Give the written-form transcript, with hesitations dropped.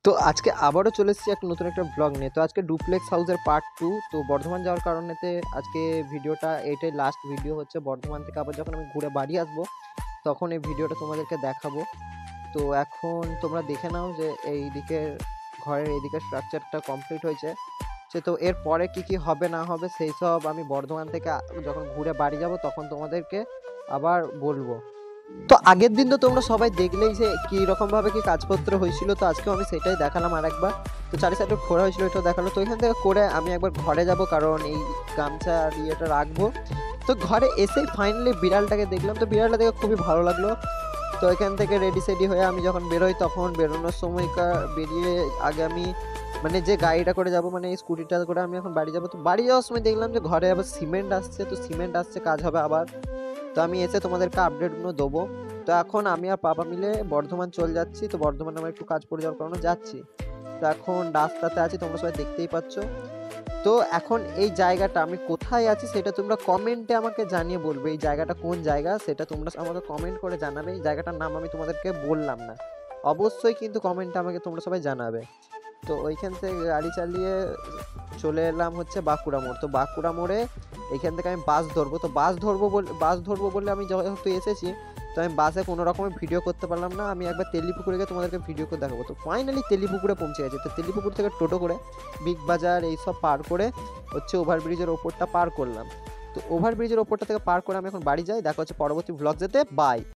তো আজকে আবারও চলে এসেছি একটা নতুন একটা ব্লগ নিয়ে। তো আজকে ডুপ্লেক্স হাউসের পার্ট 2। তো বর্ধমান যাওয়ার কারণেতে আজকে ভিডিওটা এইটাই লাস্ট ভিডিও হচ্ছে। বর্ধমান থেকে আবার যখন আমি ঘুরে বাড়ি আসবো তখন এই ভিডিওটা তোমাদেরকে দেখাবো। তো এখন তোমরা দেখে নাও যে এইদিকে ঘরের এইদিকে স্ট্রাকচারটা কমপ্লিট হয়েছে। তো এরপরে কি কি হবে না হবে সেই সব আমি বর্ধমান থেকে যখন ঘুরে বাড়ি যাব তখন তোমাদেরকে আবার বলবো। তো আগের দিন তো তোমরা সবাই দেখলেই যে কি রকম ভাবে কি কাজপত্র হয়েছিল। তো আজকেও আমি সেটাই দেখালাম আরেকবার। তো চারি সাইডে খোঁড়া হয়েছিল এটাও দেখালো। তো এখান থেকে করে আমি একবার ঘরে যাব, কারণ এই গামছা আর ইয়েটা রাখবো। তো ঘরে এসেই ফাইনালি বিড়ালটাকে দেখলাম। তো বিড়ালটা দেখে খুবই ভালো লাগলো। তো এখান থেকে রেডি সেডি হয়ে আমি যখন বেরোই তখন বেরোনোর সময়কার বেরিয়ে আগে আমি মানে যে গাড়িটা করে যাব, মানে এই স্কুটিটা করে আমি এখন বাড়ি যাব। তো বাড়ি যাওয়ার সময় দেখলাম যে ঘরে আবার সিমেন্ট আসছে। তো সিমেন্ট আসছে, কাজ হবে আবার। তো আমি এসে তোমাদেরকে আপডেটগুলো দেবো। তো এখন আমি আর পাপা মিলে বর্ধমান চলে যাচ্ছি। তো বর্ধমানে আমার একটু কাজ পড়ে যাওয়ার কারণে যাচ্ছি। তো এখন রাস্তাতে আছি, তোমরা সবাই দেখতেই পাচ্ছ। তো এখন এই জায়গাটা আমি কোথায় আছি সেটা তোমরা কমেন্টে আমাকে জানিয়ে বলবে। এই জায়গাটা কোন জায়গা সেটা তোমরা আমাকে কমেন্ট করে জানাবে। এই জায়গাটার নাম আমি তোমাদেরকে বললাম না, অবশ্যই কিন্তু কমেন্টে আমাকে তোমরা সবাই জানাবে। তো ওইখান থেকে গাড়ি চালিয়ে চলে এলাম হচ্ছে বাঁকুড়া মোড়। তো বাঁকুড়া মোড়ে এইখান থেকে আমি বাস ধরবো। তো বাস ধরবো বলে আমি যেহেতু এসেছি, তো আমি বাসে কোনো রকমের ভিডিও করতে পারলাম না। আমি একবার তেলিপুকুরে গিয়ে তোমাদেরকে ভিডিও করে দেখাবো। তো ফাইনালি তেলিপুকুরে পৌঁছে গেছি। তো তেলিপুকুর থেকে টোটো করে বিগ বাজার এইসব পার করে হচ্ছে ওভারব্রিজের ওপরটা পার করলাম। তো ওভারব্রিজের ওপরটা থেকে পার করে আমি এখন বাড়ি যাই। দেখা হচ্ছে পরবর্তী ব্লগ যেতে। বাই।